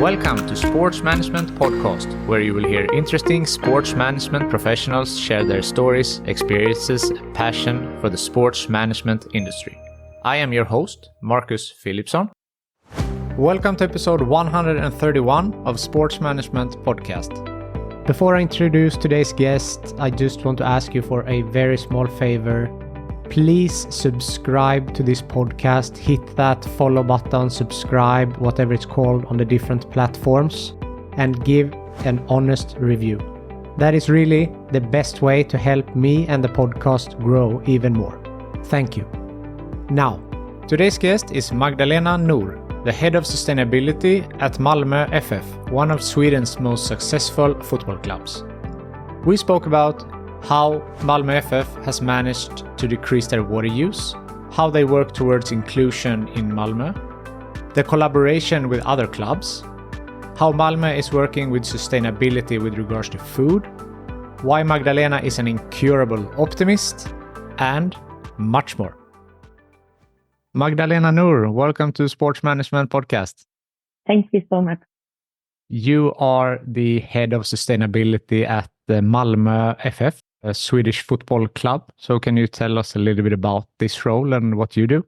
Welcome to Sports Management Podcast, where you will hear interesting sports management professionals share their stories, experiences, and passion for the sports management industry. I am your host, Marcus Philipsson. Welcome to episode 131 of Sports Management Podcast. Before I introduce today's guest, I just want to ask you for a very small favor. Please subscribe to this podcast. Hit that follow button, subscribe, whatever it's called on the different platforms, and give an honest review. That is really the best way to help me and the podcast grow even more. Thank you. Now, today's guest is Magdalena Nour, the head of sustainability at Malmö FF, one of Sweden's most successful football clubs. We spoke about how Malmö FF has managed to decrease their water use, how they work towards inclusion in Malmö, the collaboration with other clubs, how Malmö is working with sustainability with regards to food, why Magdalena is an incurable optimist, and much more. Magdalena Nour, welcome to Sports Management Podcast. Thank you so much. You are the head of sustainability at the Malmö FF, a Swedish football club. So can you tell us a little bit about this role and what you do?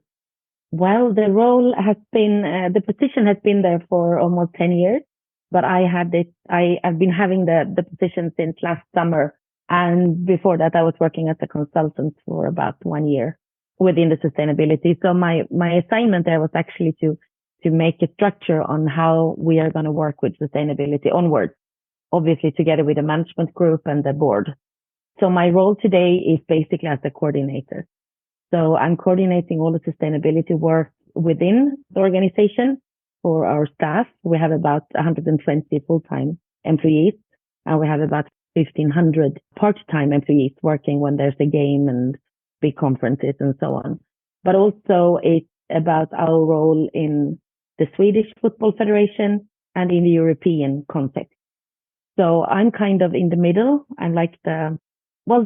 Well, the role has been, the position has been there for almost 10 years, but I've been having the position since last summer. And before that, I was working as a consultant for about 1 year within the sustainability. So my assignment there was actually to make a structure on how we are going to work with sustainability onwards, obviously together with the management group and the board. So my role today is basically as a coordinator. So I'm coordinating all the sustainability work within the organization for our staff. We have about 120 full-time employees, and we have about 1,500 part-time employees working when there's a game and big conferences and so on. But also it's about our role in the Swedish Football Federation and in the European context. So I'm kind of in the middle. I'm like the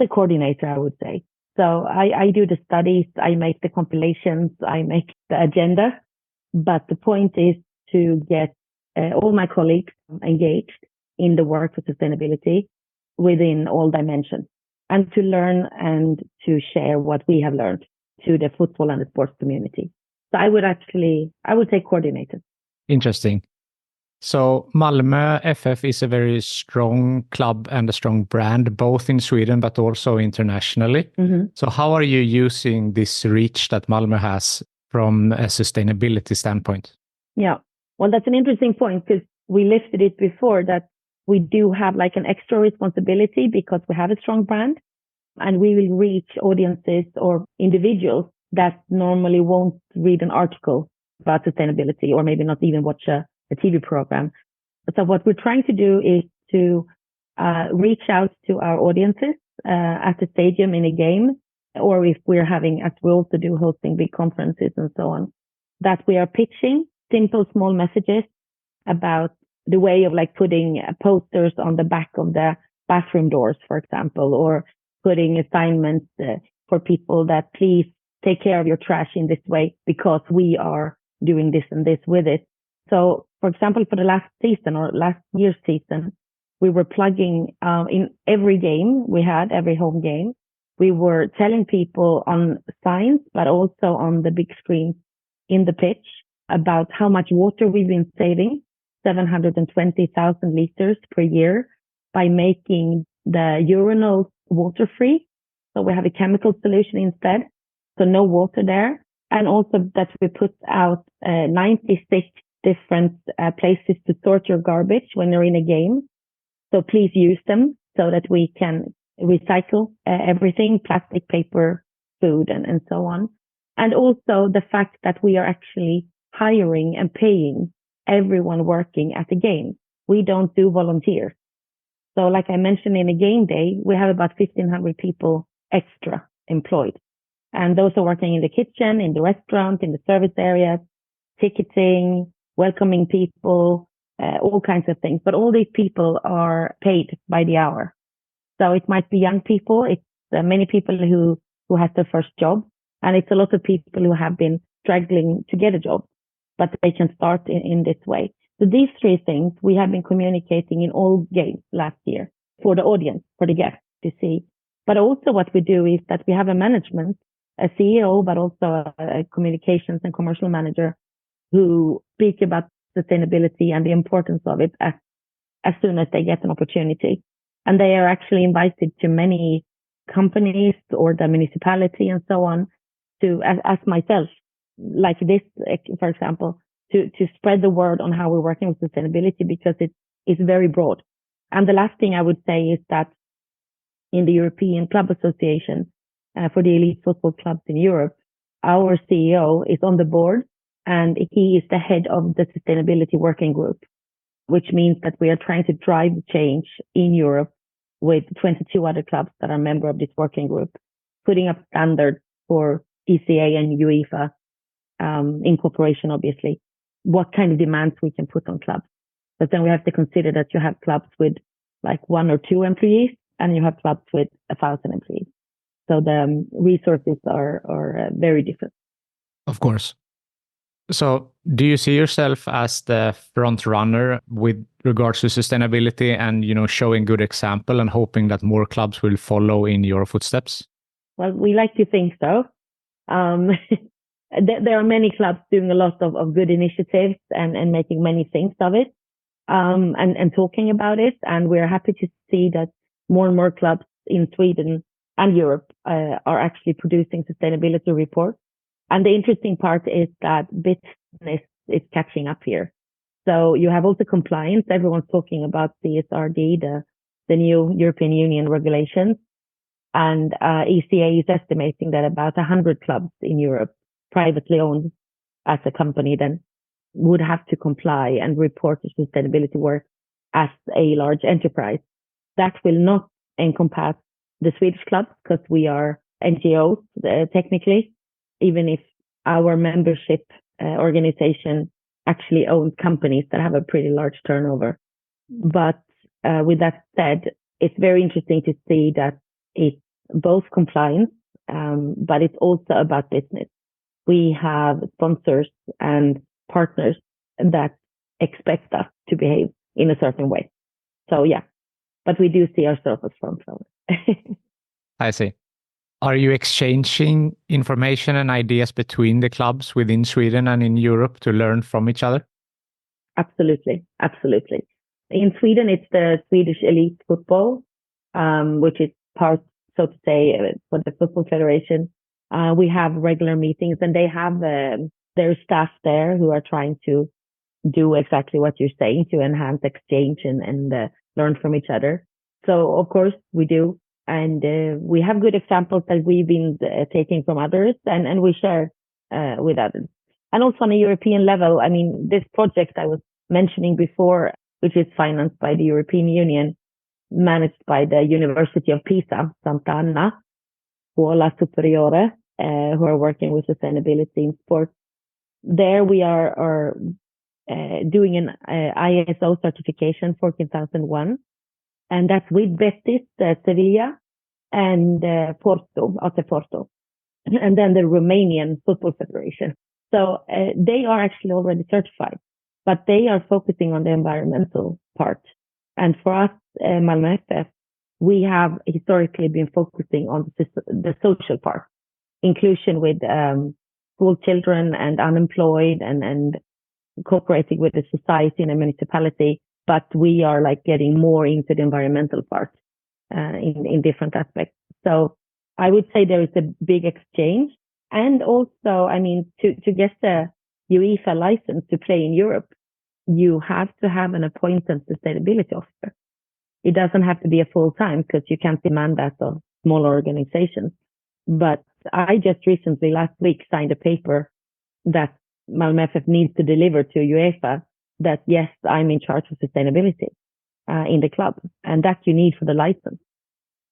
coordinator, I would say. So I do the studies, I make the compilations, I make the agenda. But the point is to get all my colleagues engaged in the work for sustainability within all dimensions, and to learn and to share what we have learned to the football and the sports community. So I would say coordinator. Interesting. So Malmö FF is a very strong club and a strong brand, both in Sweden but also internationally. Mm-hmm. So how are you using this reach that Malmö has from a sustainability standpoint? Yeah, well, that's an interesting point, because we listed it before that we do have like an extra responsibility because we have a strong brand, and we will reach audiences or individuals that normally won't read an article about sustainability or maybe not even watch a TV program. So what we're trying to do is to reach out to our audiences at the stadium in a game, or if we're having, as we also do, hosting big conferences and so on, that we are pitching simple, small messages about the way of like putting posters on the back of the bathroom doors, for example, or putting assignments for people that please take care of your trash in this way because we are doing this and this with it. So, for example, for the last season or last year's season, we were plugging in every game we had, every home game. We were telling people on signs, but also on the big screen in the pitch about how much water we've been saving, 720,000 liters per year, by making the urinals water-free. So we have a chemical solution instead, so no water there. And also that we put out 96 different places to sort your garbage when you're in a game. So please use them so that we can recycle everything, plastic, paper, food, and so on. And also the fact that we are actually hiring and paying everyone working at the game. We don't do volunteers. So like I mentioned, in a game day, we have about 1,500 people extra employed. And those are working in the kitchen, in the restaurant, in the service areas, ticketing, welcoming people, all kinds of things. But all these people are paid by the hour. So it might be young people. It's many people who have their first job. And it's a lot of people who have been struggling to get a job, but they can start in this way. So these three things we have been communicating in all games last year for the audience, for the guests to see. But also what we do is that we have a management, a CEO, but also a communications and commercial manager who speak about sustainability and the importance of it as soon as they get an opportunity. And they are actually invited to many companies or the municipality and so on to, as myself, like this, for example, to spread the word on how we're working with sustainability because it is very broad. And the last thing I would say is that in the European Club Association for the elite football clubs in Europe, our CEO is on the board and he is the head of the sustainability working group, which means that we are trying to drive change in Europe with 22 other clubs that are member of this working group, putting up standards for ECA and UEFA in cooperation, obviously, what kind of demands we can put on clubs. But then we have to consider that you have clubs with like 1 or 2 employees and you have clubs with 1,000 employees. So the resources are very different. Of course. So do you see yourself as the front runner with regards to sustainability and, showing good example and hoping that more clubs will follow in your footsteps? Well, we like to think so. There are many clubs doing a lot of good initiatives and making many things of it and talking about it. And we're happy to see that more and more clubs in Sweden and Europe are actually producing sustainability reports. And the interesting part is that business is catching up here. So you have also compliance. Everyone's talking about CSRD, the new European Union regulations. And ECA is estimating that about 100 clubs in Europe, privately owned as a company, then would have to comply and report to sustainability work as a large enterprise. That will not encompass the Swedish clubs because we are NGOs technically, even if our membership organization actually owns companies that have a pretty large turnover. But with that said, it's very interesting to see that it's both compliance, but it's also about business. We have sponsors and partners that expect us to behave in a certain way. So yeah, but we do see ourselves as front runners. I see. Are you exchanging information and ideas between the clubs within Sweden and in Europe to learn from each other? Absolutely. In Sweden, it's the Swedish elite football, which is part, so to say, for the Football Federation. We have regular meetings and they have their staff there who are trying to do exactly what you're saying to enhance exchange and learn from each other. So, of course, we do. And we have good examples that we've been taking from others and we share with others. And also on a European level, I mean, this project I was mentioning before, which is financed by the European Union, managed by the University of Pisa, Santa Anna, Scuola Superiore, who are working with sustainability in sports. There we are doing an ISO certification 14001. And that's with Betis, Sevilla, and Porto, AT Porto, and then the Romanian Football Federation. So they are actually already certified, but they are focusing on the environmental part. And for us, Malmö FF, we have historically been focusing on the social part, inclusion with school children and unemployed and cooperating with the society and the municipality. But we are like getting more into the environmental part in different aspects. So I would say there is a big exchange. And also, I mean, to get the UEFA license to play in Europe, you have to have an appointed sustainability officer. It doesn't have to be a full time because you can't demand that of smaller organizations. But I just recently, last week, signed a paper that Malmö FF needs to deliver to UEFA that, yes, I'm in charge of sustainability in the club, and that you need for the license.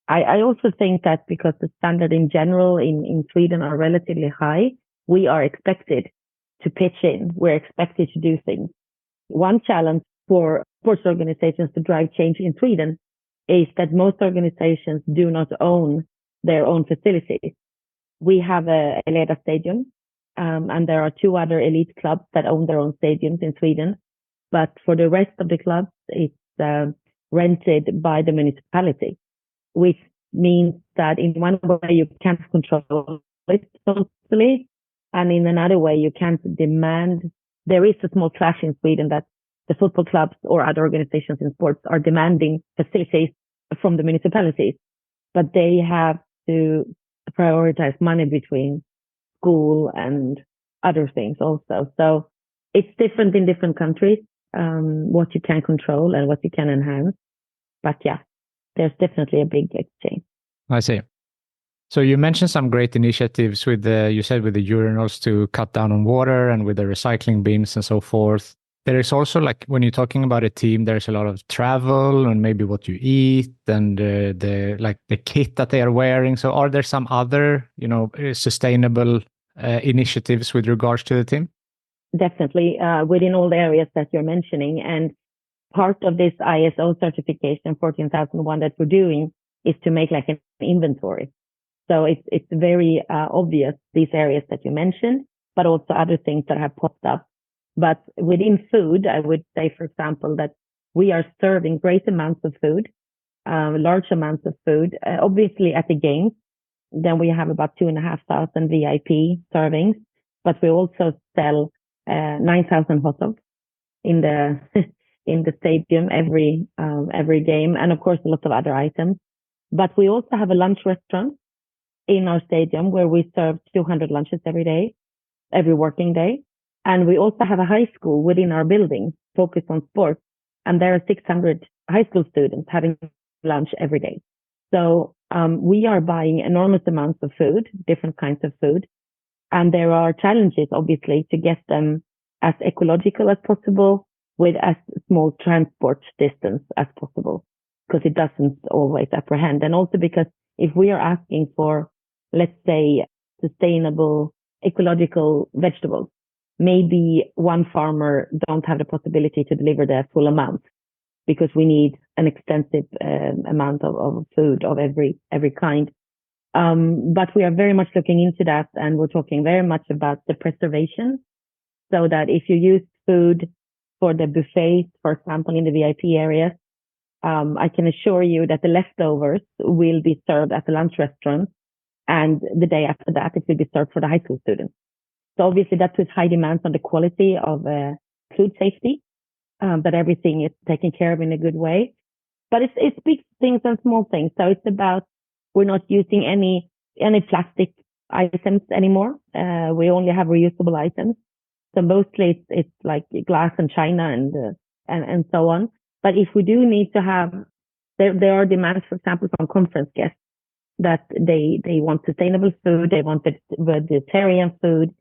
I also think that because the standard in general in Sweden are relatively high, we are expected to pitch in. We're expected to do things. One challenge for sports organizations to drive change in Sweden is that most organizations do not own their own facilities. We have a Eleda Stadium, and there are 2 other elite clubs that own their own stadiums in Sweden. But for the rest of the clubs, it's rented by the municipality, which means that in one way you can't control it totally, and in another way you can't demand. There is a small clash in Sweden that the football clubs or other organizations in sports are demanding facilities from the municipalities, but they have to prioritize money between school and other things also. So it's different in different countries, what you can control and what you can enhance. But yeah, there's definitely a big exchange. I see. So you mentioned some great initiatives with you said with the urinals to cut down on water and with the recycling bins and so forth. There is also, like, when you're talking about a team, there's a lot of travel and maybe what you eat and the kit that they are wearing. So are there some other, sustainable initiatives with regards to the team? Definitely, within all the areas that you're mentioning. And part of this ISO certification 14001 that we're doing is to make like an inventory. So it's very obvious, these areas that you mentioned, but also other things that have popped up. But within food, I would say, for example, that we are serving great amounts of food, large amounts of food, obviously at the games. Then we have about 2,500 VIP servings, but we also sell 9,000 hot dogs in the in the stadium every game, and of course a lot of other items. But we also have a lunch restaurant in our stadium where we serve 200 lunches every working day. And we also have a high school within our building focused on sports. And there are 600 high school students having lunch every day. So we are buying enormous amounts of food, different kinds of food. And there are challenges, obviously, to get them as ecological as possible with as small transport distance as possible, because it doesn't always apprehend. And also because if we are asking for, let's say, sustainable, ecological vegetables, maybe one farmer don't have the possibility to deliver the full amount because we need an extensive amount of food of every kind. But we are very much looking into that, and we're talking very much about the preservation, so that if you use food for the buffets, for example, in the VIP areas, I can assure you that the leftovers will be served at the lunch restaurant, and the day after that, it will be served for the high school students. So obviously that puts high demands on the quality of food safety, that everything is taken care of in a good way. But it's big things and small things. So it's about, we're not using any plastic items anymore. We only have reusable items. So mostly it's like glass and china and so on. But if we do need to have, there are demands, for example, from conference guests that they want sustainable food, they want vegetarian food.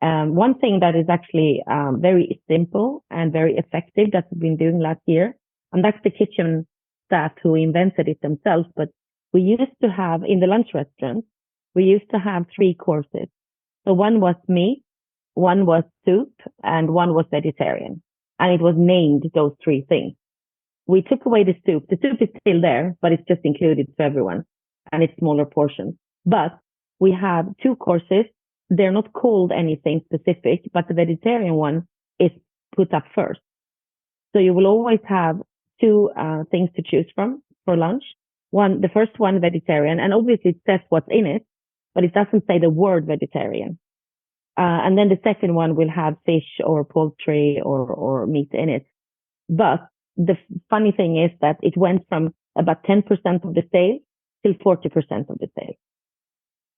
One thing that is actually very simple and very effective that we've been doing last year, and that's the kitchen staff who invented it themselves. But we used to have, in the lunch restaurant, we used to have 3 courses. So one was meat, one was soup, and one was vegetarian. And it was named those 3 things. We took away the soup. The soup is still there, but it's just included to everyone, and it's smaller portions. But we have 2 courses. They're not called anything specific, but the vegetarian one is put up first. So you will always have 2 things to choose from for lunch. The first one, vegetarian, and obviously it says what's in it, but it doesn't say the word vegetarian. And then the second one will have fish or poultry or meat in it. But the funny thing is that it went from about 10% of the sales till 40% of the sales.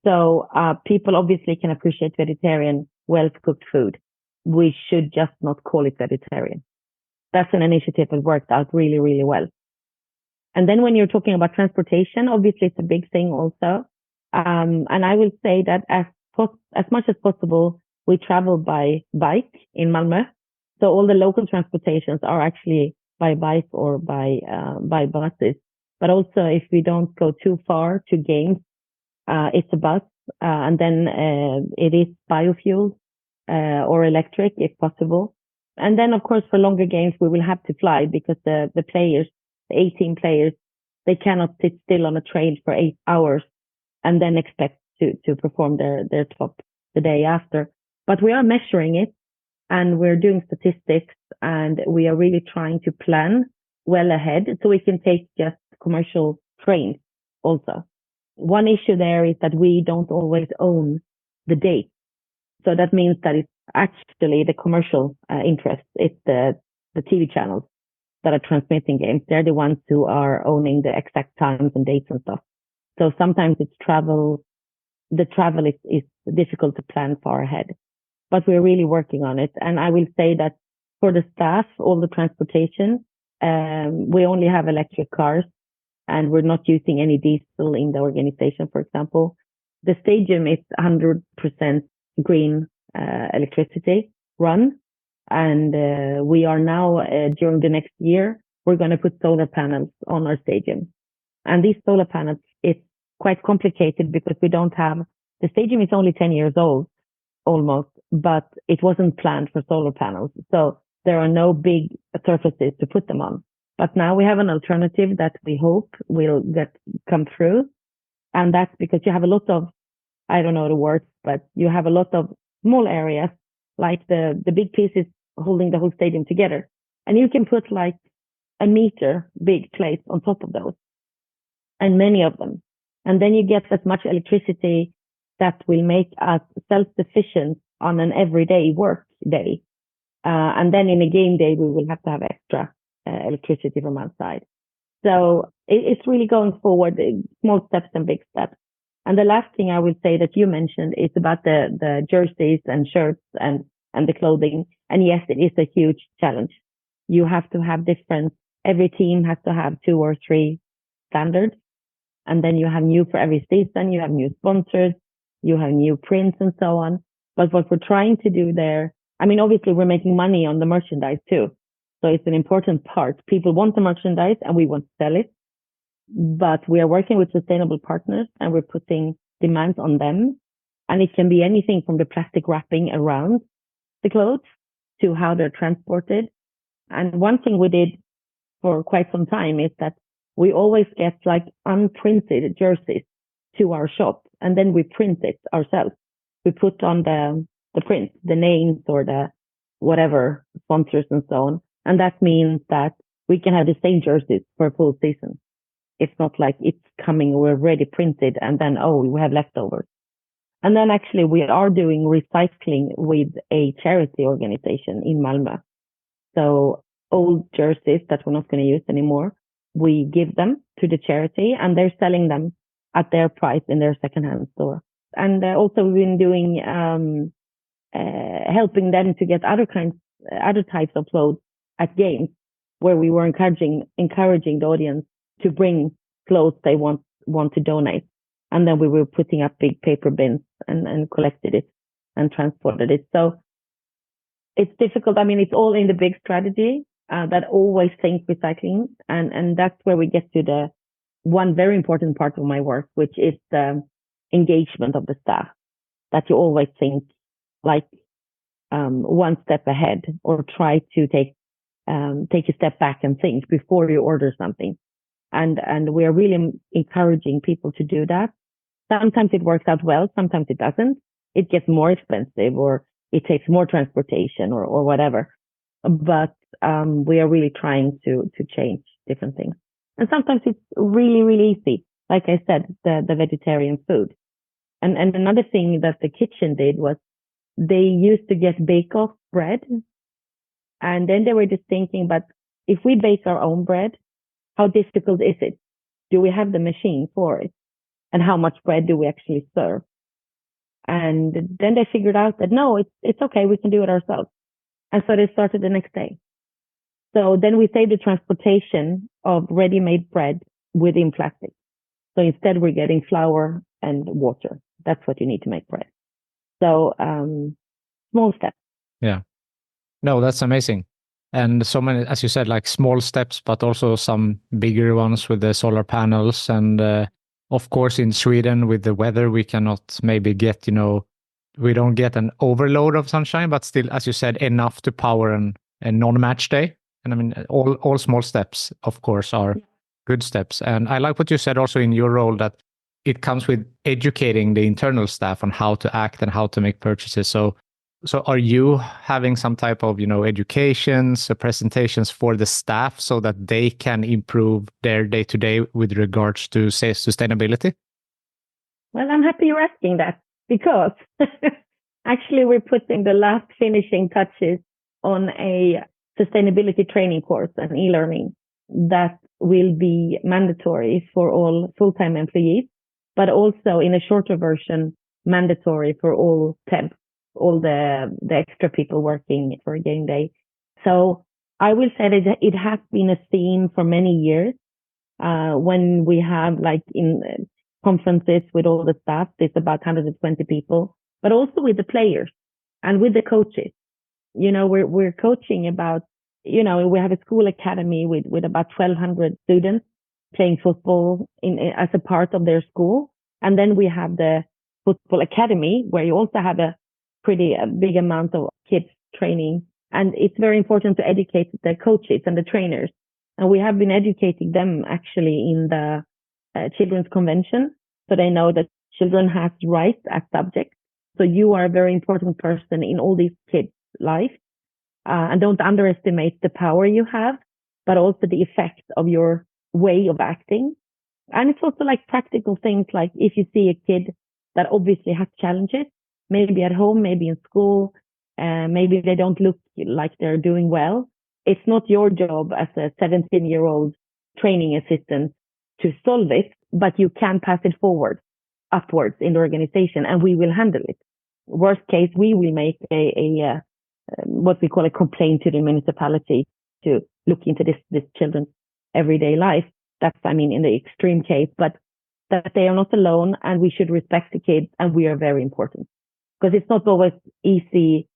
So people obviously can appreciate vegetarian, well-cooked food. We should just not call it vegetarian. That's an initiative that worked out really, really well. And then when you're talking about transportation, obviously it's a big thing also. And I will say that as much as possible, we travel by bike in Malmö. So all the local transportations are actually by bike or by buses. But also if we don't go too far to games, it's a bus, and then it is biofuel or electric if possible. And then, of course, for longer games, we will have to fly because the players, the 18 players, they cannot sit still on a train for 8 hours and then expect to perform their top the day after. But we are measuring it. and we're doing statistics, and we are really trying to plan well ahead so we can take just commercial trains also. One issue there is that we don't always own the date. So that means that it's actually the commercial interest. It's the TV channels that are transmitting games. They're the ones who are owning the exact times and dates and stuff. So sometimes it's travel. The travel is difficult to plan far ahead, but we're really working on it. And I will say that for the staff, all the transportation, we only have electric cars, and we're not using any diesel in the organization, for example. The stadium is 100% green electricity run. And we are now, during the next year, we're going to put solar panels on our stadium. And these solar panels, it's quite complicated because the stadium is only 10 years old, almost, but it wasn't planned for solar panels. So there are no big surfaces to put them on. But now we have an alternative that we hope will come through. And that's because you have a lot of, I don't know the words, but you have a lot of small areas, like the big pieces holding the whole stadium together. And you can put like a meter big plates on top of those, and many of them. And then you get as much electricity that will make us self-sufficient on an everyday work day. And then in a game day, we will have to have extra electricity from outside. So it's really going forward, small steps and big steps. And the last thing I will say that you mentioned is about the jerseys and shirts and the clothing. And yes, it is a huge challenge. You have to have every team has to have 2 or 3 standards. And then you have new for every season, you have new sponsors, you have new prints and so on. But what we're trying to do there, I mean, obviously we're making money on the merchandise too. So it's an important part. People want the merchandise and we want to sell it. But we are working with sustainable partners and we're putting demands on them. And it can be anything from the plastic wrapping around the clothes to how they're transported. And one thing we did for quite some time is that we always get like unprinted jerseys to our shop, and then we print it ourselves. We put on the print, the names or the whatever sponsors and so on. And that means that we can have the same jerseys for a full season. It's not like it's coming already printed and then, we have leftovers. And then actually we are doing recycling with a charity organization in Malmö. So old jerseys that we're not going to use anymore, we give them to the charity and they're selling them at their price in their secondhand store. And also we've been doing, helping them to get other types of clothes at games, where we were encouraging the audience to bring clothes they want to donate. And then we were putting up big paper bins and collected it and transported it. So it's difficult. I mean, it's all in the big strategy that always think recycling. And that's where we get to the one very important part of my work, which is the engagement of the staff, that you always think like one step ahead, or try to take a step back and think before you order something. And we are really encouraging people to do that. Sometimes it works out well, sometimes it doesn't. It gets more expensive, or it takes more transportation or whatever. But we are really trying to change different things. And sometimes it's really, really easy. Like I said, the vegetarian food. And another thing that the kitchen did was they used to get bake-off bread. And then they were just thinking, but if we bake our own bread, how difficult is it? Do we have the machine for it? And how much bread do we actually serve? And then they figured out that no, it's okay, we can do it ourselves. And so they started the next day. So then we saved the transportation of ready-made bread within plastic. So instead we're getting flour and water. That's what you need to make bread. So small steps. Yeah. No, that's amazing. And so many, as you said, like small steps, but also some bigger ones with the solar panels. And of course, in Sweden with the weather, we cannot maybe get, we don't get an overload of sunshine, but still, as you said, enough to power a non-match day. And I mean, all small steps, of course, are good steps. And I like what you said also in your role, that it comes with educating the internal staff on how to act and how to make purchases. So So are you having some type of, educations or presentations for the staff so that they can improve their day-to-day with regards to, say, sustainability? Well, I'm happy you're asking that because actually we're putting the last finishing touches on a sustainability training course, an e-learning that will be mandatory for all full-time employees, but also in a shorter version, mandatory for all temps, all the extra people working for a game day. So I will say that it has been a theme for many years. When we have like in conferences with all the staff, there's about 120 people, but also with the players and with the coaches. We're coaching about, we have a school academy with about 1,200 students playing football as a part of their school. And then we have the football academy where you also have a pretty big amount of kids training. And it's very important to educate the coaches and the trainers. And we have been educating them actually in the Children's Convention. So they know that children have rights as subjects. So you are a very important person in all these kids' life. And don't underestimate the power you have, but also the effect of your way of acting. And it's also like practical things like if you see a kid that obviously has challenges, maybe at home, maybe in school, maybe they don't look like they're doing well. It's not your job as a 17-year-old training assistant to solve it, but you can pass it forward upwards in the organization and we will handle it. Worst case, we will make a what we call a complaint to the municipality to look into this children's everyday life. That's, in the extreme case, but that they are not alone and we should respect the kids and we are very important. Because it's not always easy,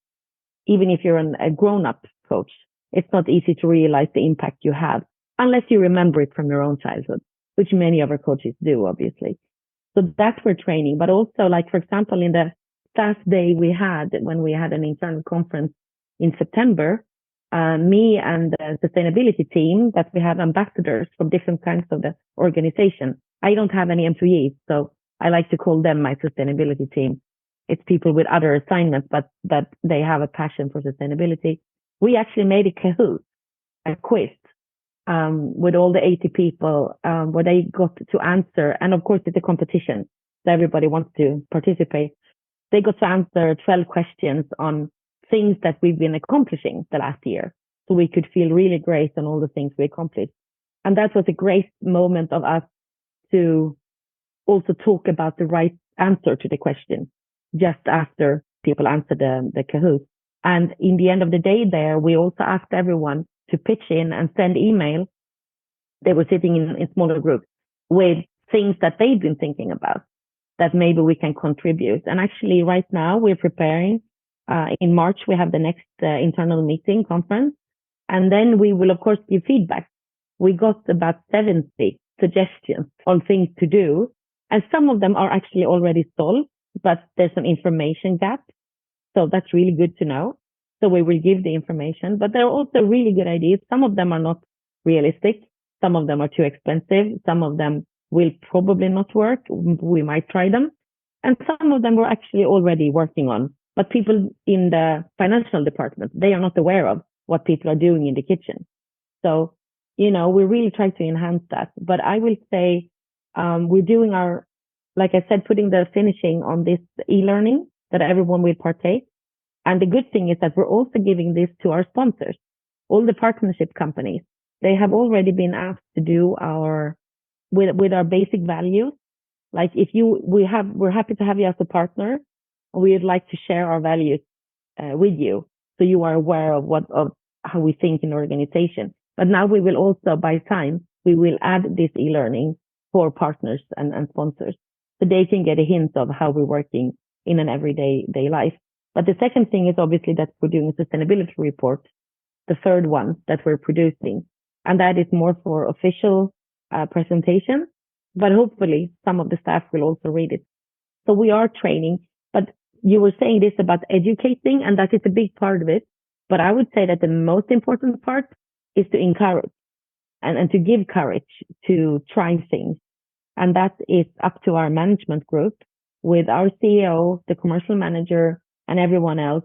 even if you're a grown-up coach, it's not easy to realize the impact you have unless you remember it from your own childhood, which many of our coaches do, obviously. So that's for training, but also like, for example, in the staff day we had when we had an internal conference in September, me and the sustainability team that we have ambassadors from different kinds of the organization. I don't have any employees, so I like to call them my sustainability team. It's people with other assignments, but that they have a passion for sustainability. We actually made a Kahoot, a quiz, with all the 80 people, where they got to answer. And of course, it's a competition. So everybody wants to participate. They got to answer 12 questions on things that we've been accomplishing the last year. So we could feel really great on all the things we accomplished. And that was a great moment of us to also talk about the right answer to the question just after people answered the Kahoot. And in the end of the day there, we also asked everyone to pitch in and send email. They were sitting in smaller groups with things that they've been thinking about that maybe we can contribute. And actually right now we're preparing, in March, we have the next internal meeting conference. And then we will, of course, give feedback. We got about 70 suggestions on things to do. And some of them are actually already solved, but there's some information gap. So that's really good to know. So we will give the information, but there are also really good ideas. Some of them are not realistic. Some of them are too expensive. Some of them will probably not work. We might try them. And some of them we're actually already working on. But people in the financial department, they are not aware of what people are doing in the kitchen. So, we really try to enhance that. But I will say, we're doing like I said, putting the finishing on this e-learning that everyone will partake. And the good thing is that we're also giving this to our sponsors, all the partnership companies. They have already been asked to do with our basic values. Like we're happy to have you as a partner. We'd like to share our values with you, so you are aware of how we think in the organization. But now we will also, by time, we will add this e-learning for partners and sponsors, so they can get a hint of how we're working in an everyday life. But the second thing is obviously that we're doing a sustainability report, the third one that we're producing, and that is more for official presentation. But hopefully, some of the staff will also read it. So we are training, but you were saying this about educating, and that is a big part of it. But I would say that the most important part is to encourage and to give courage to try things. And that is up to our management group with our CEO, the commercial manager, and everyone else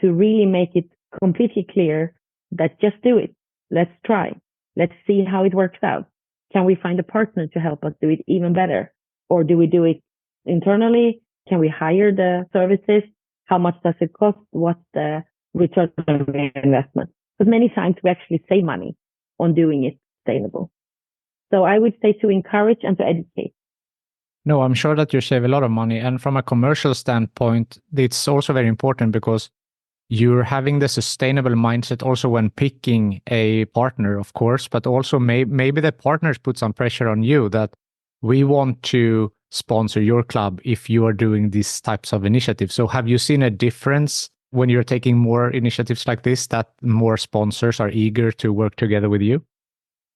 to really make it completely clear that just do it. Let's try. Let's see how it works out. Can we find a partner to help us do it even better? Or do we do it internally? Can we hire the services? How much does it cost? What's the return on investment? Because many times we actually save money on doing it sustainable. So I would say to encourage and to educate. No, I'm sure that you save a lot of money. And from a commercial standpoint, it's also very important because you're having the sustainable mindset also when picking a partner, of course, but also maybe the partners put some pressure on you that we want to sponsor your club if you are doing these types of initiatives. So have you seen a difference when you're taking more initiatives like this, that more sponsors are eager to work together with you?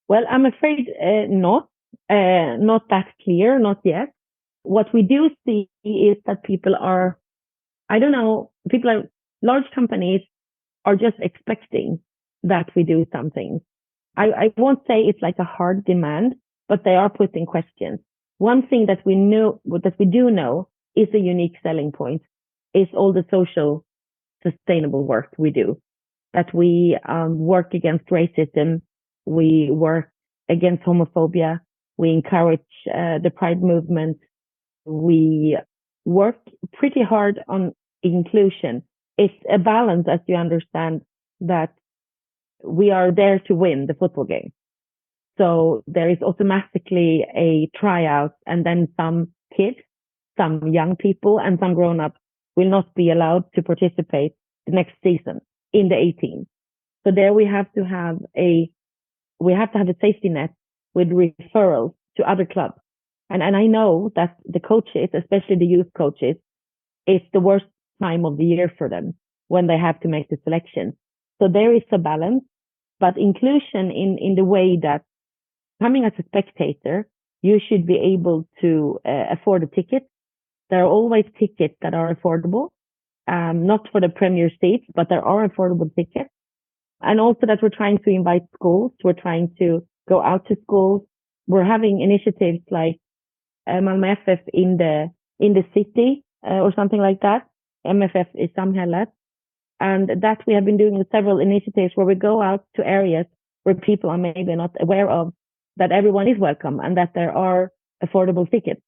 Well, I'm afraid not that clear, not yet. What we do see is that large companies are just expecting that we do something. I won't say it's like a hard demand, but they are putting questions. One thing that we do know is a unique selling point is all the social sustainable work we do, that we work against racism, we work against homophobia, we encourage the pride movement, we work pretty hard on inclusion. It's a balance, as you understand, that we are there to win the football game. So there is automatically a tryout, and then some kids, some young people, and some grown-ups will not be allowed to participate the next season in the 18. So there we have to have a safety net with referrals to other clubs. And I know that the coaches, especially the youth coaches, it's the worst time of the year for them when they have to make the selection. So there is a balance, but inclusion in the way that coming as a spectator, you should be able to afford a ticket. There are always tickets that are affordable, not for the premier seats, but there are affordable tickets. And also that we're trying to invite schools. We're trying to go out to schools. We're having initiatives like Malmö FF in the city or something like that. MFF is Samhället. And that we have been doing several initiatives where we go out to areas where people are maybe not aware of that everyone is welcome and that there are affordable tickets.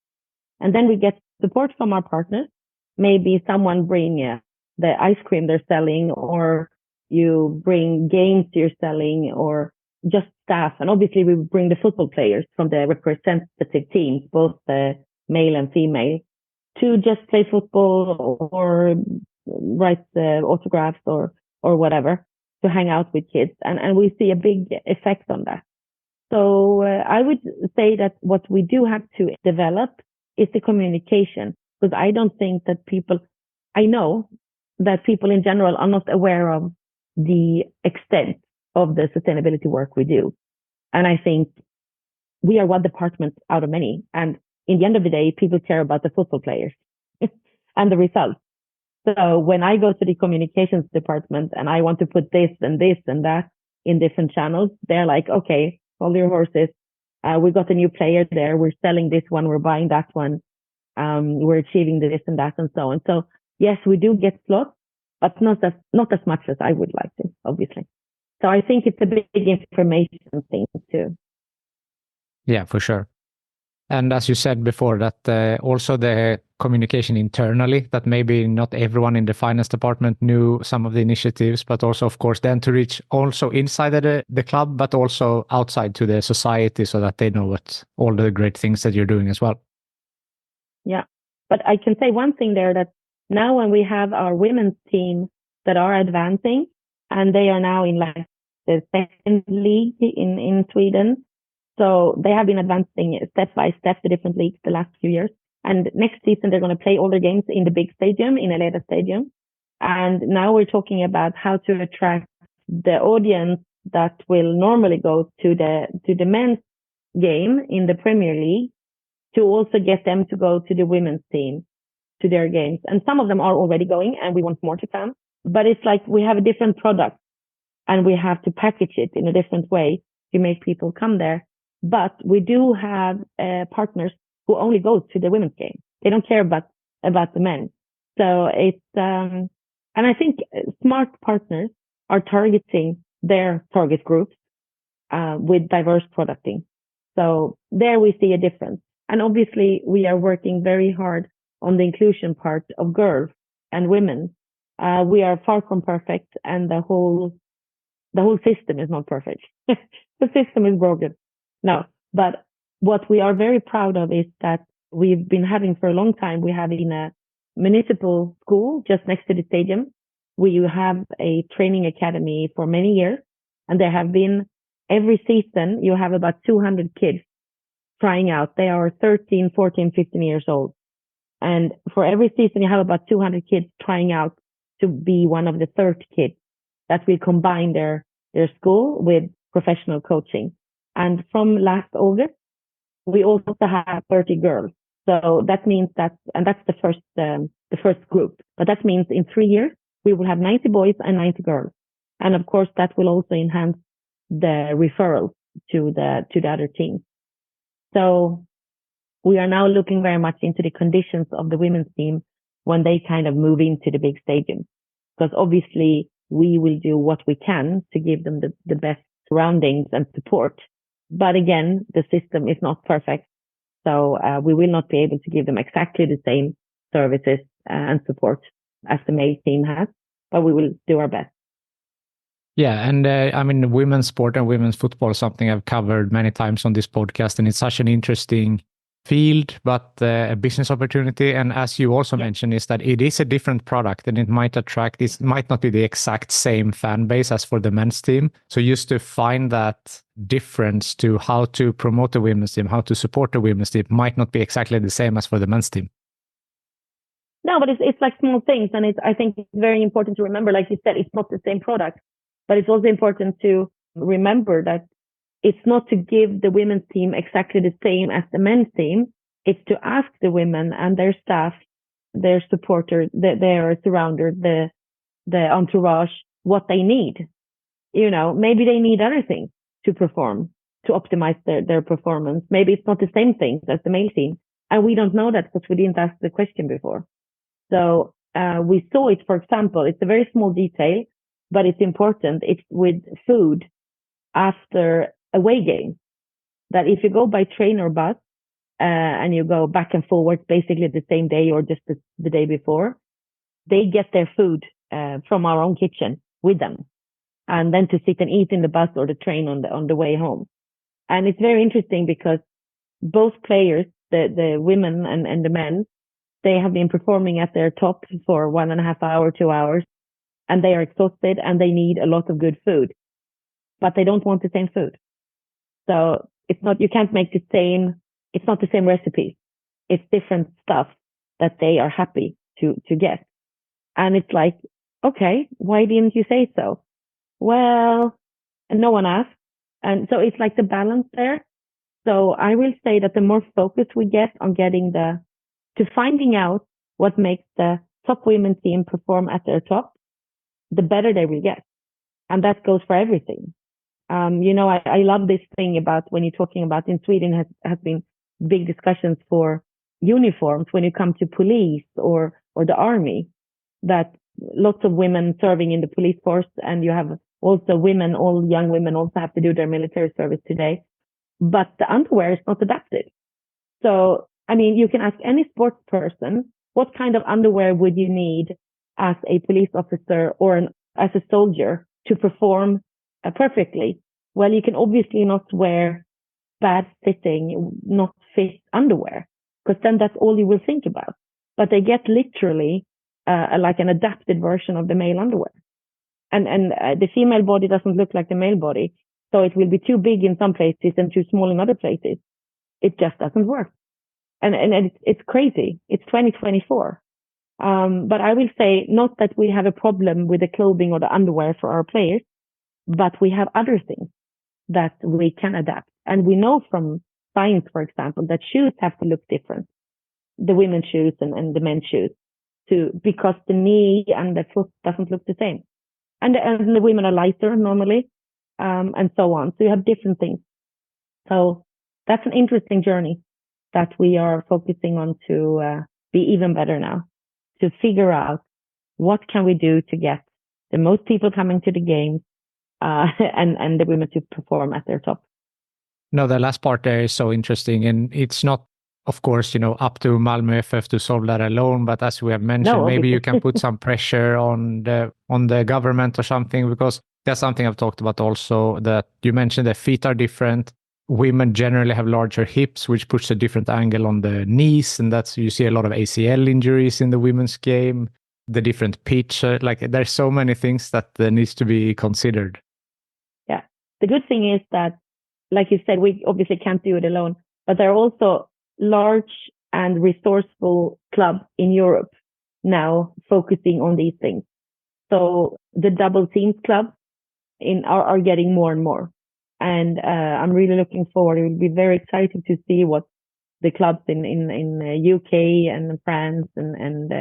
And then we get support from our partners. Maybe someone bring the ice cream they're selling, or you bring games you're selling, or just staff. And obviously we bring the football players from the representative teams, both the male and female, to just play football or write autographs or whatever, to hang out with kids. And we see a big effect on that. So I would say that what we do have to develop is the communication, because I don't think that I know that people in general are not aware of the extent of the sustainability work we do. And I think we are one department out of many. And in the end of the day, people care about the football players and the results. So when I go to the communications department and I want to put this and this and that in different channels, they're like, okay, hold your horses. We got a new player there. We're selling this one. We're buying that one. We're achieving this and that and so on. So yes, we do get slots, but not as much as I would like to, obviously. So I think it's a big information thing too. Yeah, for sure. And as you said before, that also the communication internally, that maybe not everyone in the finance department knew some of the initiatives, but also, of course, then to reach also inside the club, but also outside to the society so that they know what all the great things that you're doing as well. Yeah, but I can say one thing there, that now when we have our women's team that are advancing, and they are now in like the second league in Sweden. So they have been advancing step by step to different leagues the last few years. And next season, they're going to play all their games in the big stadium, in Eleda Stadium. And now we're talking about how to attract the audience that will normally go to the men's game in the Premier League, to also get them to go to the women's team, to their games. And some of them are already going, and we want more to come. But it's like we have a different product, and we have to package it in a different way to make people come there. But we do have partners who only go to the women's game. They don't care about the men. So it's, And I think smart partners are targeting their target groups with diverse producting. So there we see a difference. And obviously we are working very hard on the inclusion part of girls and women. We are far from perfect, and the whole system is not perfect. The system is broken. No, but what we are very proud of is that we've been having for a long time, we have in a municipal school just next to the stadium, we have a training academy for many years. And there have been every season, you have about 200 kids trying out. They are 13, 14, 15 years old. And for every season, you have about 200 kids trying out to be one of the 30 kids that will combine their school with professional coaching. And from last August, we also have 30 girls. So that means and that's the first group. But that means in 3 years, we will have 90 boys and 90 girls. And of course, that will also enhance the referral to the other teams. So we are now looking very much into the conditions of the women's team when they kind of move into the big stadium. Because obviously we will do what we can to give them the best surroundings and support. But again, the system is not perfect. So we will not be able to give them exactly the same services and support as the male team has, but we will do our best. Yeah, and I mean, women's sport and women's football is something I've covered many times on this podcast, and it's such an interesting field, but a business opportunity. And as you also mentioned, is that it is a different product, and it might not be the exact same fan base as for the men's team. So just to find that difference to how to promote the women's team, how to support the women's team, might not be exactly the same as for the men's team. No, but it's like small things, and I think it's very important to remember, like you said, it's not the same product. But it's also important to remember that it's not to give the women's team exactly the same as the men's team. It's to ask the women and their staff, their supporters, their surrounders, the entourage, what they need. You know, maybe they need other things to perform, to optimize their performance. Maybe it's not the same things as the male team. And we don't know that because we didn't ask the question before. So we saw it, for example, it's a very small detail, but it's important. It's with food after away game. That if you go by train or bus and you go back and forward, basically the same day or just the day before, they get their food from our own kitchen with them, and then to sit and eat in the bus or the train on the way home. And it's very interesting because both players, the women and the men, they have been performing at their top for 1.5 hours, 2 hours. And they are exhausted and they need a lot of good food, but they don't want the same food. So you can't make it's not the same recipe. It's different stuff that they are happy to get. And it's like, okay, why didn't you say so? Well, and no one asked. And so it's like the balance there. So I will say that the more focus we get on to finding out what makes the top women's team perform at their top, the better they will get. And that goes for everything. I love this thing about when you're talking about in Sweden has been big discussions for uniforms when you come to police or the army, that lots of women serving in the police force, and you have also women, all young women also have to do their military service today, but the underwear is not adapted. So, I mean, you can ask any sports person, what kind of underwear would you need as a police officer or as a soldier to perform perfectly? Well, you can obviously not wear bad fitting, not fit underwear, because then that's all you will think about. But they get literally like an adapted version of the male underwear. And the female body doesn't look like the male body. So it will be too big in some places and too small in other places. It just doesn't work. And it's crazy. It's 2024. But I will say not that we have a problem with the clothing or the underwear for our players, but we have other things that we can adapt. And we know from science, for example, that shoes have to look different. The women's shoes and the men's shoes because the knee and the foot doesn't look the same. And the women are lighter normally, and so on. So you have different things. So that's an interesting journey that we are focusing on to be even better now, to figure out what can we do to get the most people coming to the games and the women to perform at their top. No, the last part there is so interesting, and it's not, of course, up to Malmö FF to solve that alone. But as we have mentioned, maybe you can put some pressure on the government or something, because that's something I've talked about also. That you mentioned that feet are different. Women generally have larger hips, which puts a different angle on the knees, and you see a lot of ACL injuries in the women's game. The different pitch, there's so many things that needs to be considered. Yeah, the good thing is that, like you said, we obviously can't do it alone, but there are also large and resourceful clubs in Europe now focusing on these things. So the double teams clubs are getting more and more. And I'm really looking forward. It will be very exciting to see what the clubs in UK and France and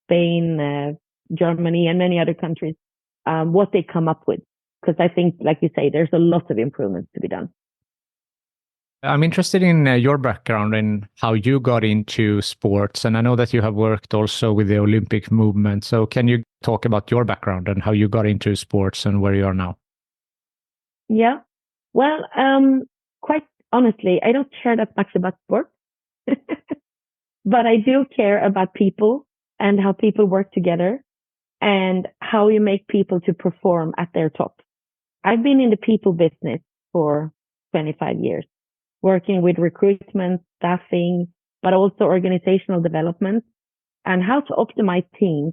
Spain, Germany, and many other countries, what they come up with. Because I think, like you say, there's a lot of improvements to be done. I'm interested in your background and how you got into sports. And I know that you have worked also with the Olympic movement. So can you talk about your background and how you got into sports and where you are now? Yeah. Well, quite honestly, I don't care that much about sports, but I do care about people and how people work together and how you make people to perform at their top. I've been in the people business for 25 years, working with recruitment, staffing, but also organizational development and how to optimize teams.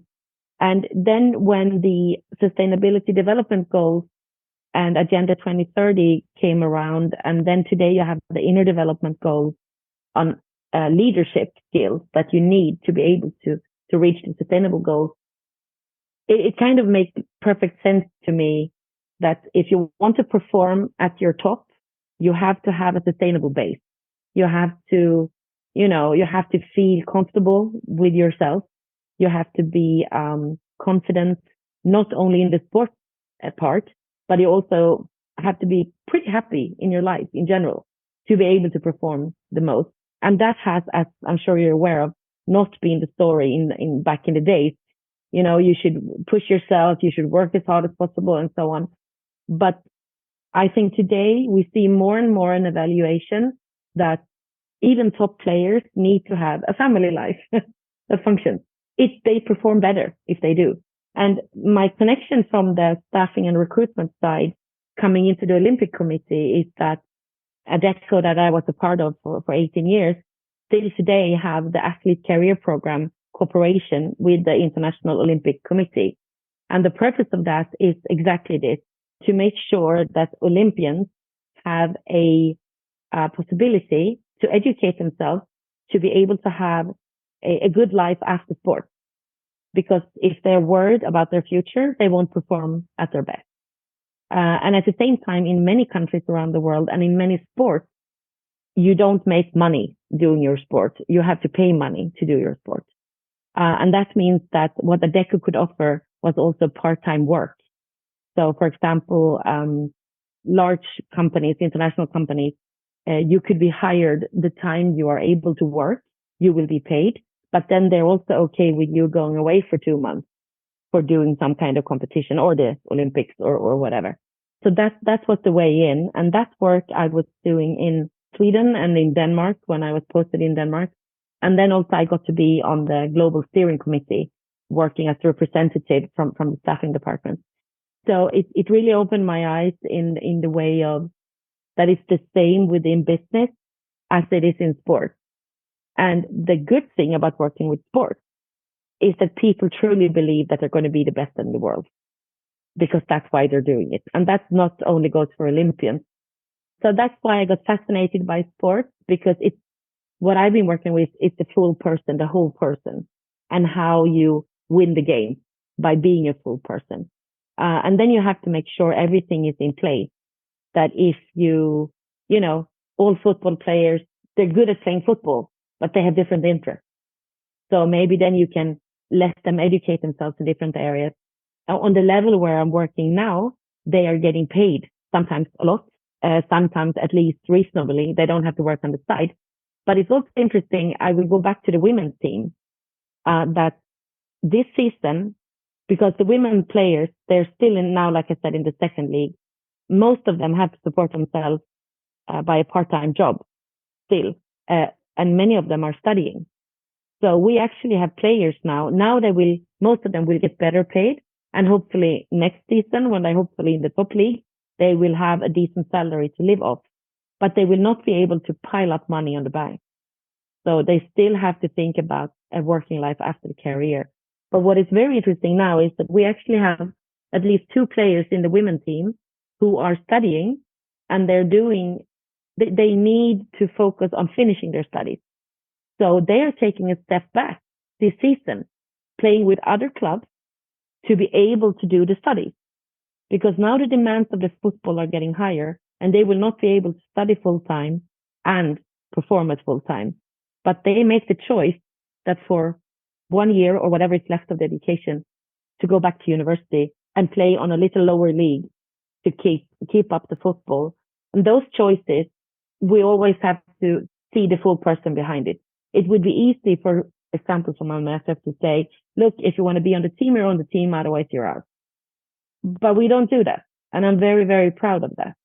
And then when the sustainability development goals and Agenda 2030 came around, and then today you have the inner development goals on leadership skills that you need to be able to reach the sustainable goals. It kind of makes perfect sense to me that if you want to perform at your top, you have to have a sustainable base. You have to, you have to feel comfortable with yourself. You have to be confident, not only in the sports part, but you also have to be pretty happy in your life in general to be able to perform the most. And that has, as I'm sure you're aware of, not been the story in back in the days. You should push yourself, you should work as hard as possible and so on. But I think today we see more and more an evaluation that even top players need to have a family life that functions if they perform better, if they do. And my connection from the staffing and recruitment side coming into the Olympic Committee is that Adecco that I was a part of for 18 years, still today have the athlete career program cooperation with the International Olympic Committee. And the purpose of that is exactly this, to make sure that Olympians have a possibility to educate themselves to be able to have a good life after sport. Because if they're worried about their future, they won't perform at their best. And at the same time, in many countries around the world and in many sports, you don't make money doing your sport. You have to pay money to do your sport. And that means that what Adecco could offer was also part-time work. So, for example, large companies, international companies, you could be hired the time you are able to work. You will be paid. But then they're also okay with you going away for 2 months for doing some kind of competition or the Olympics or whatever. So that was the way in. And that work I was doing in Sweden and in Denmark when I was posted in Denmark. And then also I got to be on the global steering committee working as a representative from the staffing department. So it really opened my eyes in the way of that it's the same within business as it is in sports. And the good thing about working with sports is that people truly believe that they're going to be the best in the world because that's why they're doing it. And that not only goes for Olympians. So that's why I got fascinated by sports, because it's what I've been working with is the full person, the whole person, and how you win the game by being a full person. And then you have to make sure everything is in place. That if all football players, they're good at playing football, but they have different interests. So maybe then you can let them educate themselves in different areas. On the level where I'm working now, they are getting paid, sometimes a lot, sometimes at least reasonably. They don't have to work on the side. But it's also interesting, I will go back to the women's team, that this season, because the women players, they're still in now, like I said, in the second league. Most of them have to support themselves by a part-time job still, and many of them are studying. So we actually have players now. Now most of them will get better paid, and hopefully next season, when they're hopefully in the top league, they will have a decent salary to live off. But they will not be able to pile up money on the bank. So they still have to think about a working life after the career. But what is very interesting now is that we actually have at least 2 players in the women team who are studying, and they need to focus on finishing their studies. So they are taking a step back this season, playing with other clubs to be able to do the studies. Because now the demands of the football are getting higher, and they will not be able to study full time and perform at full time. But they make the choice that for 1 year or whatever is left of the education to go back to university and play on a little lower league to keep up the football. And those choices, we always have to see the full person behind it. It would be easy, for example, for Malmö FF to say, look, if you want to be on the team, you're on the team, otherwise you're out. But we don't do that. And I'm very, very proud of that.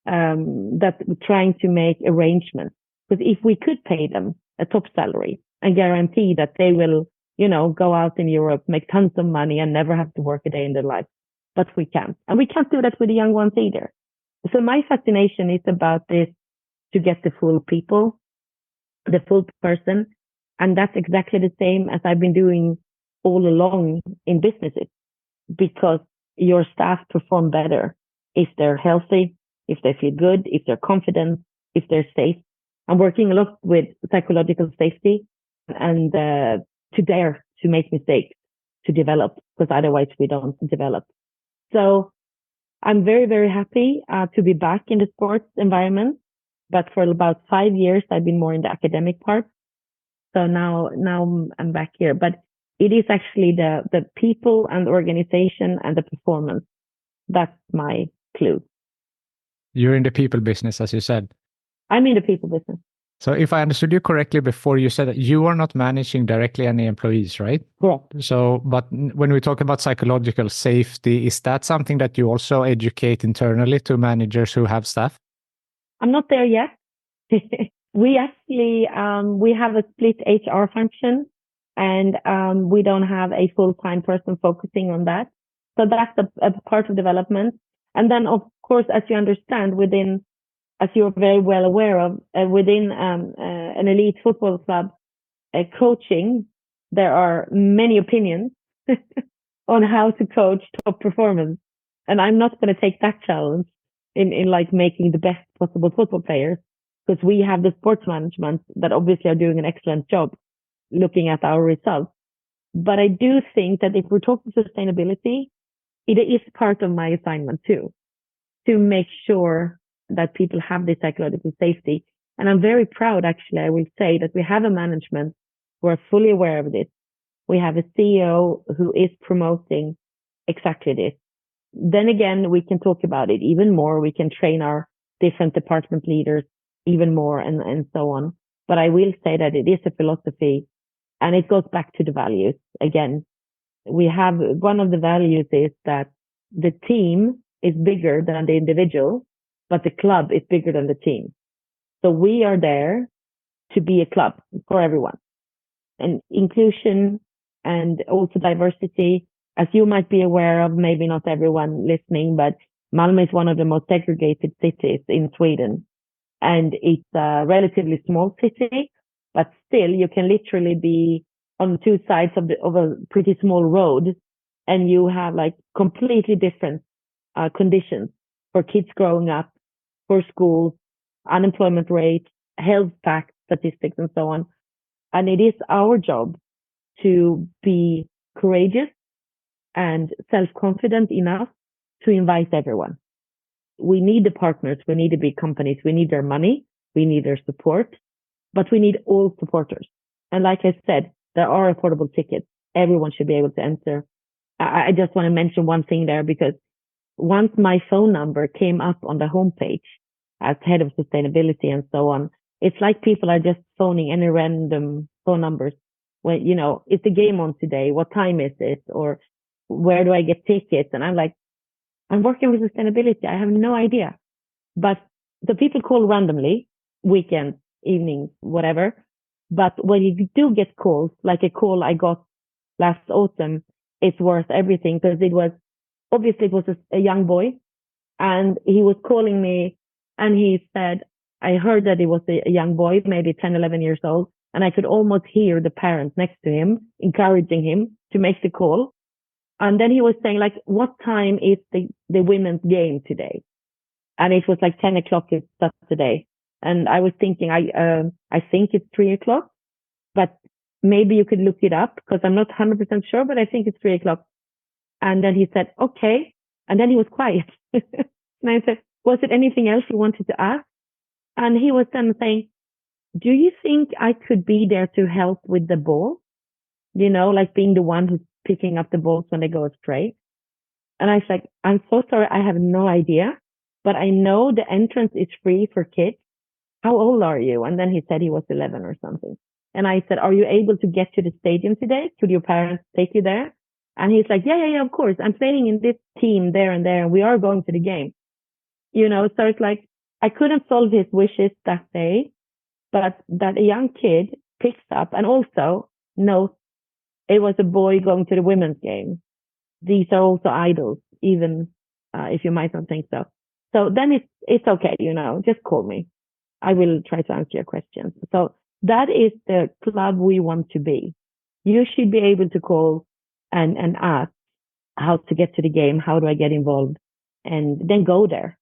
That we're trying to make arrangements. Because if we could pay them a top salary and guarantee that they will, go out in Europe, make tons of money and never have to work a day in their life. But we can't. And we can't do that with the young ones either. So my fascination is about this, to get the full people, the full person. And that's exactly the same as I've been doing all along in businesses, because your staff perform better if they're healthy, if they feel good, if they're confident, if they're safe. I'm working a lot with psychological safety and to dare to make mistakes, to develop, because otherwise we don't develop. So I'm very, very happy to be back in the sports environment. But for about 5 years, I've been more in the academic part. So now I'm back here. But it is actually the people and the organization and the performance. That's my clue. You're in the people business, as you said. I'm in the people business. So if I understood you correctly before, you said that you are not managing directly any employees, right? Correct. So, but when we talk about psychological safety, is that something that you also educate internally to managers who have staff? I'm not there yet. We actually, we have a split HR function, and we don't have a full-time person focusing on that. So that's a part of development. And then, of course, as you understand, as you're very well aware of, within an elite football club coaching, there are many opinions on how to coach top performance. And I'm not going to take that challenge in like making the best possible football players, because we have the sports management that obviously are doing an excellent job looking at our results. But I do think that if we're talking sustainability, it is part of my assignment too, to make sure that people have this psychological safety. And I'm very proud, actually, I will say, that we have a management who are fully aware of this. We have a CEO who is promoting exactly this. Then again, we can talk about it even more. We can train our different department leaders even more and so on. But I will say that it is a philosophy, and it goes back to the values. Again, we have one of the values is that the team is bigger than the individual, but the club is bigger than the team. So we are there to be a club for everyone. And inclusion and also diversity, as you might be aware of, maybe not everyone listening, but Malmö is one of the most segregated cities in Sweden. And it's a relatively small city, but still you can literally be on 2 sides of a pretty small road, and you have like completely different conditions for kids growing up, for schools, unemployment rate, health facts, statistics, and so on. And it is our job to be courageous and self-confident enough to invite everyone. We need the partners, we need the big companies, we need their money, we need their support, but we need all supporters. And like I said, there are affordable tickets. Everyone should be able to enter. I just want to mention one thing there, because once my phone number came up on the homepage as head of sustainability and so on, it's like people are just phoning any random phone numbers when, it's a game on today. What time is it? Or where do I get tickets? And I'm like, I'm working with sustainability. I have no idea. But the people call randomly, weekends, evenings, whatever. But when you do get calls, like a call I got last autumn, it's worth everything, because it was a young boy, and he was calling me, and he said, I heard that it was a young boy, maybe 10, 11 years old. And I could almost hear the parents next to him encouraging him to make the call. And then he was saying, like, what time is the women's game today? And it was like 10 o'clock it's Saturday. And I was thinking, I think it's 3 o'clock, but maybe you could look it up, because I'm not 100% sure, but I think it's 3 o'clock. And then he said, okay. And then he was quiet. And I said, was it anything else you wanted to ask? And he was then saying, do you think I could be there to help with the ball? Like being the one who's picking up the balls when they go astray. And I was like, I'm so sorry, I have no idea, but I know the entrance is free for kids. How old are you? And then he said he was 11 or something. And I said, are you able to get to the stadium today? Could your parents take you there? And he's like, yeah, of course. I'm playing in this team there and there, and we are going to the game. So it's like, I couldn't solve his wishes that day, but that a young kid picks up and also knows it was a boy going to the women's game. These are also idols, even if you might not think so. So then it's okay, just call me. I will try to answer your questions. So that is the club we want to be. You should be able to call and ask how to get to the game. How do I get involved? And then go there.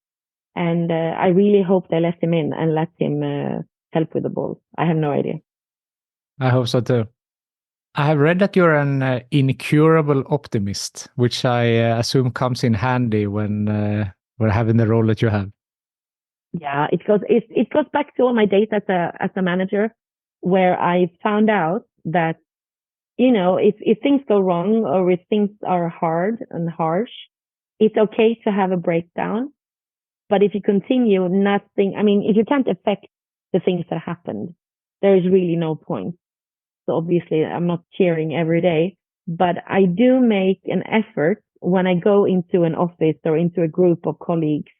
And I really hope they let him in and let him help with the ball. I have no idea. I hope so too. I have read that you're an incurable optimist, which I assume comes in handy when we're having the role that you have. Yeah, it goes back to all my days as a manager, where I found out that, if things go wrong or if things are hard and harsh, it's okay to have a breakdown. But if you continue, if you can't affect the things that happened, there is really no point. So obviously I'm not cheering every day, but I do make an effort when I go into an office or into a group of colleagues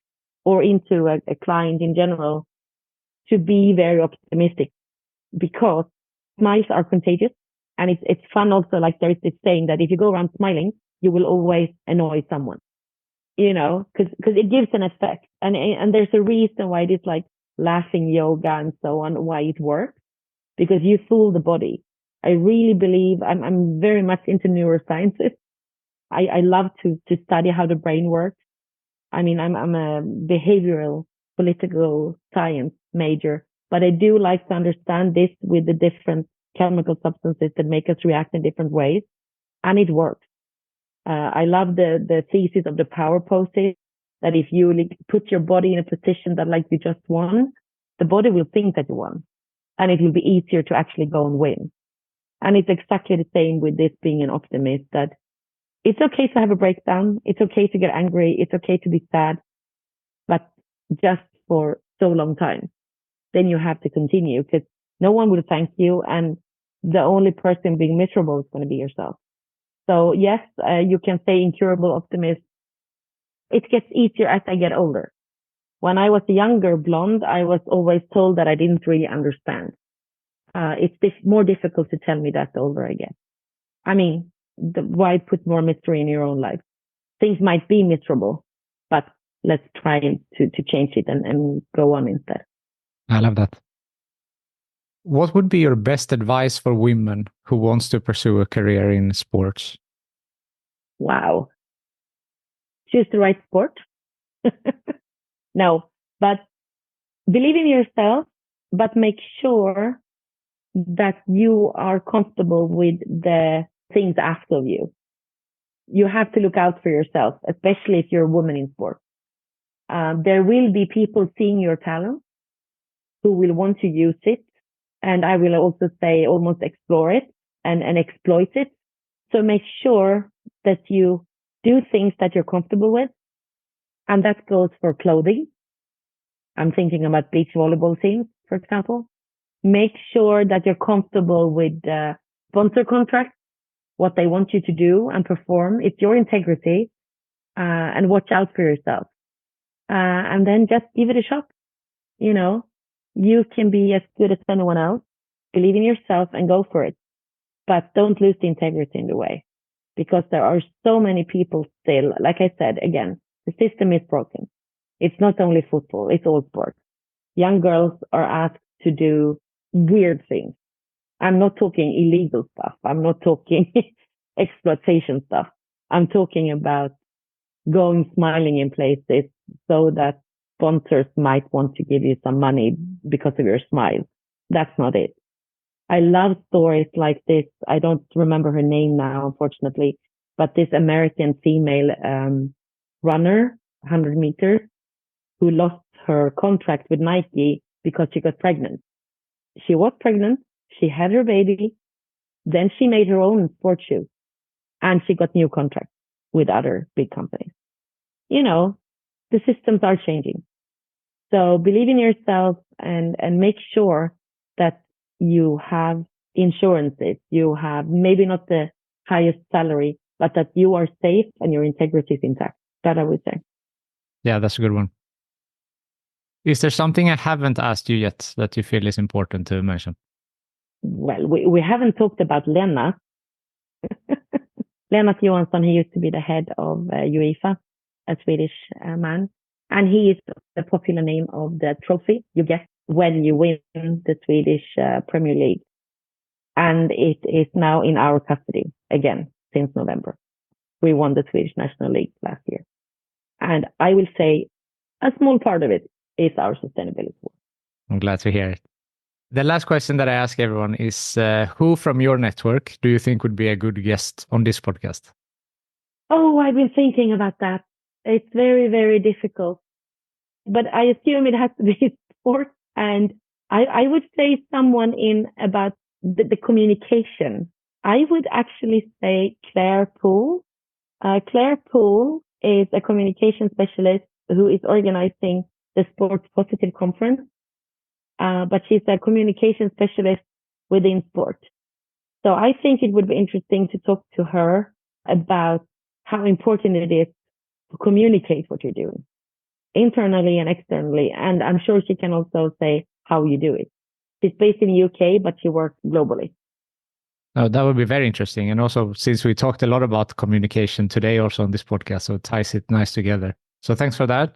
or into a client in general to be very optimistic, because smiles are contagious. And it's fun also. Like there's this saying that if you go around smiling, you will always annoy someone, because it gives an effect. And there's a reason why it is like laughing yoga and so on, why it works, because you fool the body. I really believe I'm very much into neurosciences. I love to study how the brain works. I'm a behavioral political science major, but I do like to understand this with the different chemical substances that make us react in different ways. And it works. I love the thesis of the power poses, that if you put your body in a position that like you just won, the body will think that you won, and it will be easier to actually go and win. And it's exactly the same with this being an optimist, that it's okay to have a breakdown. It's okay to get angry. It's okay to be sad, but just for so long time, then you have to continue, because no one will thank you. And the only person being miserable is going to be yourself. So yes, you can say incurable optimist. It gets easier as I get older. When I was a younger blonde, I was always told that I didn't really understand. It's more difficult to tell me that the older I get. Why put more mystery in your own life? Things might be miserable, but let's try to change it and go on instead. I love that. What would be your best advice for women who wants to pursue a career in sports? Wow. Choose the right sport. No, but believe in yourself, but make sure that you are comfortable with the things asked of you. You have to look out for yourself, especially if you're a woman in sport. There will be people seeing your talent who will want to use it. And I will also say almost explore it and exploit it. So make sure that you do things that you're comfortable with. And that goes for clothing. I'm thinking about beach volleyball teams, for example. Make sure that you're comfortable with sponsor contracts. what they want you to do and perform. It's your integrity, and watch out for yourself. And then just give it a shot. You know, you can be as good as anyone else. Believe in yourself and go for it. But don't lose the integrity in the way, because there are so many people still, like I said, again, the system is broken. It's not only football, it's all sports. Young girls are asked to do weird things. I'm not talking illegal stuff. I'm not talking exploitation stuff. I'm talking about going smiling in places so that sponsors might want to give you some money because of your smile. That's not it. I love stories like this. I don't remember her name now, unfortunately, but this American female runner, 100 meters, who lost her contract with Nike because she got pregnant. She was pregnant. She had her baby. Then she made her own sports shoe, and she got new contracts with other big companies. You know, the systems are changing. So believe in yourself and make sure that you have insurances. You have maybe not the highest salary, but that you are safe and your integrity is intact. That I would say. Yeah, that's a good one. Is there something I haven't asked you yet that you feel is important to mention? Well, we haven't talked about Lennart. Lennart Johansson, he used to be the head of UEFA, a Swedish man. And he is the popular name of the trophy you get when you win the Swedish Premier League. And it is now in our custody again since November. We won the Swedish National League last year. And I will say a small part of it is our sustainability work. I'm glad to hear it. The last question that I ask everyone is, who from your network do you think would be a good guest on this podcast? Oh, I've been thinking about that. It's very, very difficult. But I assume it has to be sport. And I would say someone in about the communication. I would actually say Claire Poole. Claire Poole is a communication specialist who is organizing the Sports Positive Conference. But she's a communication specialist within sport. So I think it would be interesting to talk to her about how important it is to communicate what you're doing internally and externally. And I'm sure she can also say how you do it. She's based in the UK, but she works globally. Oh, that would be very interesting. And also, since we talked a lot about communication today also on this podcast, so it ties it nice together. So thanks for that.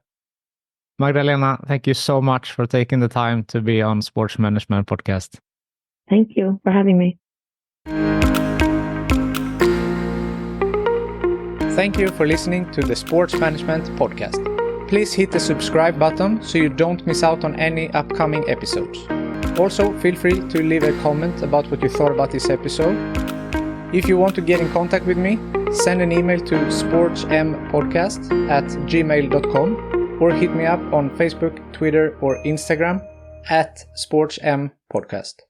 Magdalena, thank you so much for taking the time to be on Sports Management Podcast. Thank you for having me. Thank you for listening to the Sports Management Podcast. Please hit the subscribe button so you don't miss out on any upcoming episodes. Also, feel free to leave a comment about what you thought about this episode. If you want to get in contact with me, send an email to sportsmpodcast@gmail.com or hit me up on Facebook, Twitter, or Instagram @SportsMPodcast.